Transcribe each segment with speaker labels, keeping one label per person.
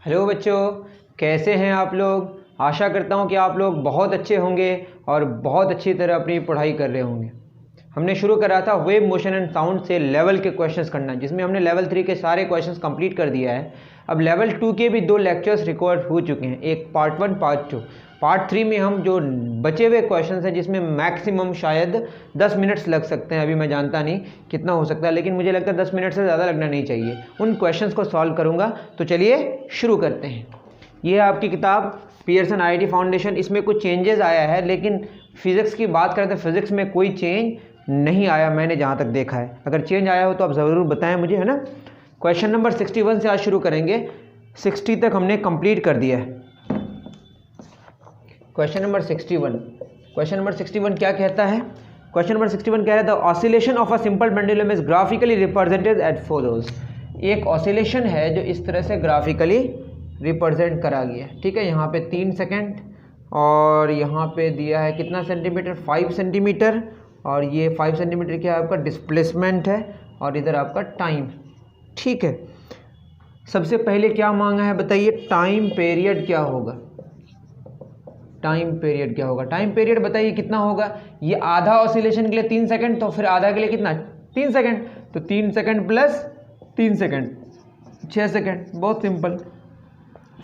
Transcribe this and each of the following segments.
Speaker 1: Hello बच्चों, कैसे हैं आप लोग। आशा करता हूं कि आप लोग बहुत अच्छे होंगे और बहुत अच्छी तरह अपनी पढ़ाई कर रहे होंगे। हमने शुरू करा था वेव मोशन एंड साउंड से लेवल के क्वेश्चंस करना, जिसमें हमने लेवल 3 के सारे क्वेश्चंस कंप्लीट कर दिया है। अब लेवल 2 के भी 2 लेक्चर्स रिकॉर्ड हो चुके हैं, एक पार्ट 1 पार्ट 2। पार्ट 3 में हम जो बचे हुए क्वेश्चंस हैं, जिसमें मैक्सिमम शायद 10 मिनट्स लग सकते हैं, अभी मैं जानता नहीं कितना हो सकता है, लेकिन मुझे लगता है 10 मिनट से ज़्यादा लगना नहीं चाहिए, उन क्वेश्चंस को सॉल्व करूँगा। तो चलिए शुरू करते हैं। ये है आपकी किताब पियर्सन आईआईटी फाउंडेशन। इसमें कुछ चेंजेस आया है, लेकिन फिज़िक्स की बात करें तो फिज़िक्स में कोई चेंज नहीं आया, मैंने जहाँ तक देखा है। अगर चेंज आया हो तो आप ज़रूर बताएं मुझे, है ना। क्वेश्चन नंबर 61 से आज शुरू करेंगे। 60 तक हमने कंप्लीट कर दिया है। क्वेश्चन नंबर 61 क्या कहता है। क्वेश्चन नंबर 61 कह रहा था oscillation of a simple pendulum is graphically represented at follows. एक ऑसिलेशन है जो इस तरह से ग्राफिकली रिप्रेजेंट करा गया है। ठीक है, यहाँ पे 3 सेकेंड और यहाँ पे दिया है कितना सेंटीमीटर, 5 सेंटीमीटर, और ये 5 सेंटीमीटर क्या आपका डिस्प्लेसमेंट है और इधर आपका टाइम। ठीक है, सबसे पहले क्या मांगा है बताइए, टाइम पीरियड क्या होगा। टाइम पीरियड क्या होगा, टाइम पीरियड बताइए कितना होगा। ये आधा ऑसिलेशन के लिए 3 सेकेंड, तो फिर आधा के लिए कितना 3 सेकेंड, तो 3 सेकेंड प्लस 3 सेकेंड 6 सेकेंड, बहुत सिंपल।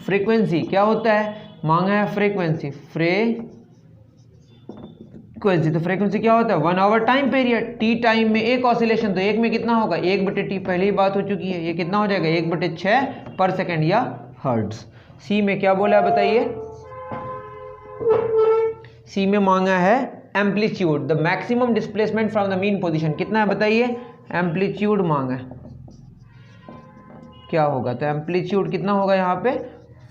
Speaker 1: फ्रीक्वेंसी क्या होता है, मांगा है फ्रीक्वेंसी, तो फ्रीक्वेंसी क्या होता है 1 hour time period. T time में एक ऑसिलेशन, तो एक में कितना होगा 1/t, पहले ही बात हो चुकी है। ये कितना हो जाएगा 1/6 पर सेकेंड या हर्ट्ज। सी में क्या बोला है बताइए, सी में मांगा है amplitude, the maximum displacement from the mean position. कितना है बताइए, एम्पलीट्यूड मांगा है, क्या होगा, तो एम्पलीट्यूड कितना होगा यहाँ पे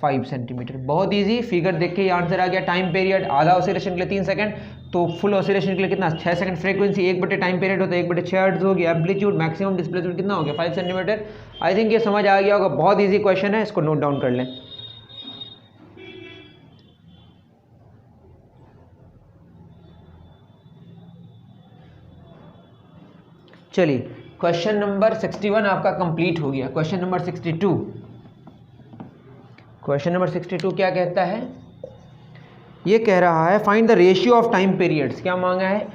Speaker 1: 5 सेंटीमीटर। बहुत इजी, फिगर देख के ये आंसर आ गया। टाइम पीरियड आधा ऑसिलेशन के लिए 3 सेकंड, तो फुल ऑसिलेशन के लिए कितना 6 सेकंड। फ्रीक्वेंसी 1/टाइम पीरियड होता है 1/6 हर्ट्ज हो गया। एम्पलीट्यूड मैक्सिमम डिस्प्लेसमेंट कितना हो गया 5 सेंटीमीटर। आई थिंक ये समझ आ गया होगा, बहुत ईजी क्वेश्चन है, इसको नोट डाउन कर लें। चलिए, क्वेश्चन नंबर 61 आपका कंप्लीट हो गया। क्वेश्चन नंबर 62 क्या कहता है, ये कह रहा है find the ratio of time periods. क्या मांगा है,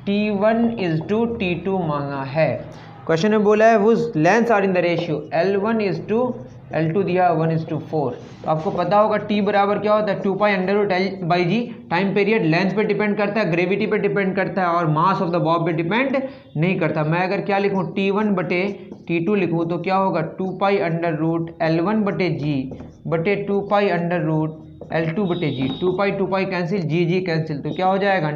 Speaker 1: T1:T2 मांगा है। क्वेश्चन में बोला है वो lengths are in the ratio L1:L2 दिया 1:4। तो आपको पता होगा T बराबर क्या होता है 2π/L/g। टाइम पीरियड लेंथ पे डिपेंड करता है, ग्रेविटी पे डिपेंड करता है, और मास ऑफ द बॉब पे डिपेंड नहीं करता। मैं अगर क्या लिखूँ T1/T2 लिखूँ तो क्या होगा 2π/L1/g/2π/L2/g। 2π कैंसिल, जी कैंसिल, तो क्या हो जाएगा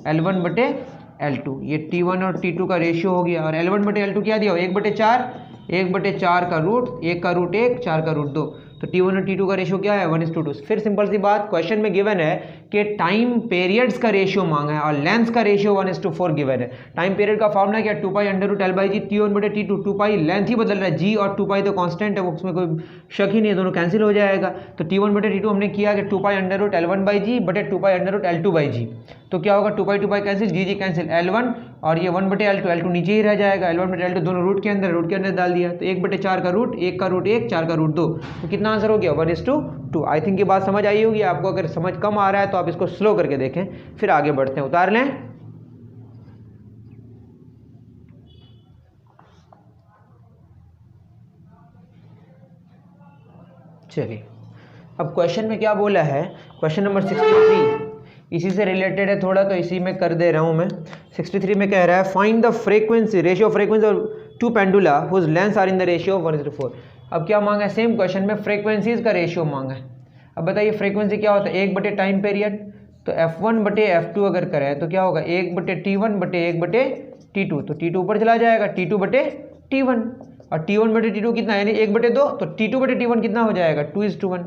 Speaker 1: √L1/L2। ये T1 और T2 का रेशियो हो गया। और L1/L2 क्या दिया हो 1/4, 1/4 का रूट, 1 का रूट 1, 4 का रूट 2, तो T1 और T2 का रेशियो क्या है 1:2। फिर सिंपल सी बात, क्वेश्चन में गिवन है कि टाइम पीरियड्स का रेशियो मांगा है और लेंथ का रेशियो 1:4 गिवन है। टाइम पीरियड का फॉर्मूला क्या 2π/L/g। T1/T2 2π लेंथ ही बदल रहा है, जी और 2π तो कांस्टेंट है, उसमें कोई शक ही नहीं है, दोनों कैंसिल हो जाएगा। तो T1/T2 हमने किया कि 2π/L1/g/2π/L2/g। तो क्या होगा 2π कैंसिल, जी कैंसिल, L1 और ये 1/L2, L2 नीचे ही रह जाएगा, L1/L2 दोनों रूट के अंदर डाल दिया, तो 1/4 का रूट, 1 का रूट 1, 4 का रूट 2, तो कितना आंसर हो गया 1:2। आई थिंक ये बात समझ आई होगी आपको। अगर समझ कम आ रहा है तो आप इसको स्लो करके देखें, फिर आगे बढ़ते हैं। उतार लें। चलिए, अब क्वेश्चन में क्या बोला है, क्वेश्चन नंबर 63 इसी से रिलेटेड है थोड़ा, तो इसी में कर दे रहा हूं मैं। 63 में कह रहा है find the frequency, ratio of frequency और 2 pendula whose lengths are in the ratio of 1:4। अब क्या मांगा है, सेम क्वेश्चन में फ्रीक्वेंसीज का रेशियो मांगा है। अब बताइए फ्रीक्वेंसी क्या होता है 1/टाइम पीरियड, तो F1/F2 अगर करें तो क्या होगा 1/T1/1/T2, तो T2 ऊपर चला जाएगा T2/T1, और T1/T2 कितना यानी 1/2, तो T2/T1 कितना हो जाएगा 2:1।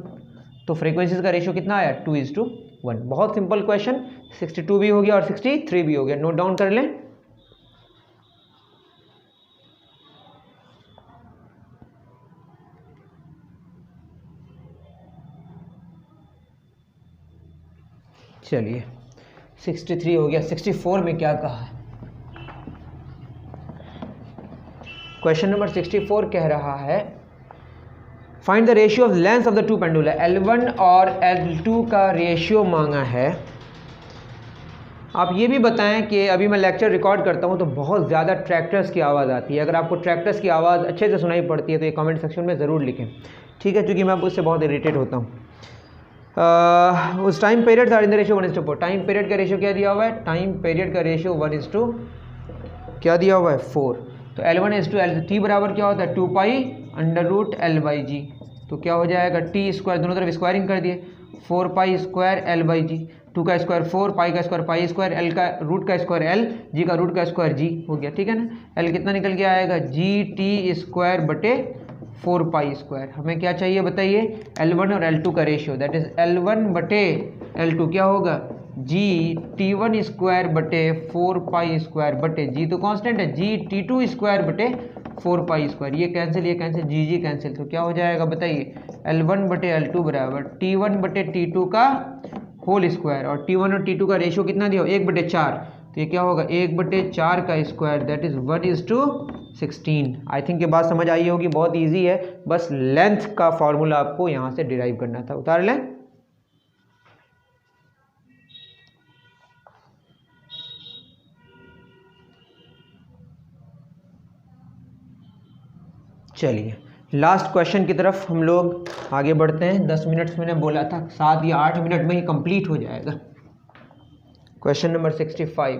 Speaker 1: तो फ्रीक्वेंसीज का रेशियो कितना आया 2:1। बहुत सिंपल क्वेश्चन। 62 भी हो गया और 63 भी हो गया, नोट डाउन कर लें। चलिए 63 हो गया। 64 में क्या कहा है, क्वेश्चन नंबर 64 कह रहा है find the ratio of length of the two pendula. L1 और L2 का रेशियो मांगा है। आप ये भी बताएं कि अभी मैं लेक्चर रिकॉर्ड करता हूँ तो बहुत ज़्यादा ट्रैक्टर्स की आवाज़ आती है। अगर आपको ट्रैक्टर्स की आवाज़ अच्छे से सुनाई पड़ती है तो ये कमेंट सेक्शन में ज़रूर लिखें, ठीक है, क्योंकि मैं उससे बहुत इरिटेट होता हूँ। उस time period in the ratio 1:4। Time period का रेशियो क्या दिया हुआ है? टाइम पीरियड का रेशियो 1:, क्या दिया हुआ है? 4। तो L1:L बराबर क्या होता है? 2π√L/g। तो क्या हो जाएगा? t स्क्वायर, दोनों तरफ स्क्वायरिंग कर दिए, 4π²L/g। 2 का स्क्वायर 4, पाई का स्क्वायर पाई स्क्वायर, L का रूट का स्क्वायर L, G का रूट का स्क्वायर G हो गया, ठीक है ना। L कितना निकल के आएगा? GT²/4π²। हमें क्या चाहिए बताइए? L1 और L2 का रेशियो, दैट इज L1/L2 क्या होगा? GT1²/4π², G तो कांस्टेंट है, GT2²/4π²। ये कैंसिल जी कैंसिल, तो क्या हो जाएगा बताइए? L1/L2 बराबर T1/T2 का होल स्क्वायर, और T1 और T2 का रेशियो कितना दिया? 1/4। तो ये क्या होगा? 1/4 का square, that is 1:16। I think ये बात समझ आई होगी, बहुत इजी है, बस लेंथ का फॉर्मूला आपको यहाँ से डिराइव करना था। उतार लें। चलिए लास्ट क्वेश्चन की तरफ हम लोग आगे बढ़ते हैं। 10 मिनट्स मैंने बोला था, 7 या 8 मिनट में ही कंप्लीट हो जाएगा। Question number 65।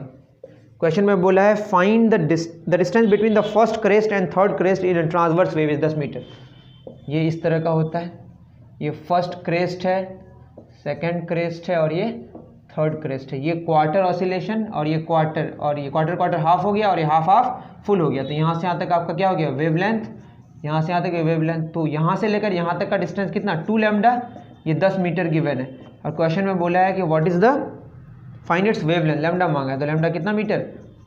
Speaker 1: क्वेश्चन में बोला है find the distance between the first crest and third crest in transverse wave is 10 metre. ये इस तरह का होता है, ये फर्स्ट क्रेस्ट है, सेकेंड क्रेस्ट है और ये थर्ड क्रेस्ट है। ये क्वार्टर ऑसिलेशन और ये क्वार्टर हाफ हो गया और ये हाफ फुल हो गया। तो यहाँ से यहाँ तक आपका क्या हो गया? वेवलेंथ। यहाँ से यहाँ तक वेवलेंथ, तो यहाँ से लेकर यहाँ तक का डिस्टेंस कितना? 2 लैम्डा। ये 10 मीटर गिवन है और क्वेश्चन में बोला है कि what is the find its wavelength. Lambda मांगा है, तो लैम्डा कितना मीटर?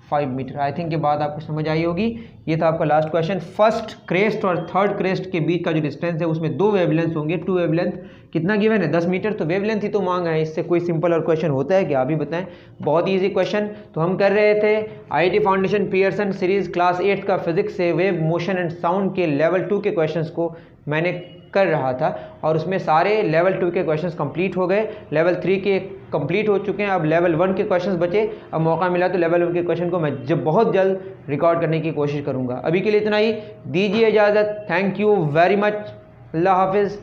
Speaker 1: 5 मीटर। आई थिंक ये बात आपको समझ आई होगी। ये था आपका लास्ट क्वेश्चन। फर्स्ट क्रेस्ट और थर्ड क्रेस्ट के बीच का जो डिस्टेंस है उसमें 2 वेवलेंथ होंगे। 2 वेवलेंथ कितना गिवन है? 10 मीटर। तो वेवलेंथ ही तो मांगा है, इससे कोई सिंपल और क्वेश्चन होता है क्या? आप ही बताएं। बहुत ईजी क्वेश्चन। तो हम कर रहे थे IIT foundation Pearson series class 8 का फिजिक्स से वेव मोशन एंड साउंड के लेवल 2 के क्वेश्चंस को मैंने कर रहा था और उसमें सारे लेवल 2 के क्वेश्चंस कंप्लीट हो गए, लेवल 3 के कंप्लीट हो चुके हैं। अब लेवल 1 के क्वेश्चंस बचे। अब मौका मिला तो लेवल 1 के क्वेश्चन को मैं बहुत जल्द रिकॉर्ड करने की कोशिश करूंगा। अभी के लिए इतना ही, दीजिए इजाज़त। Thank you very much. अल्लाह हाफिज़।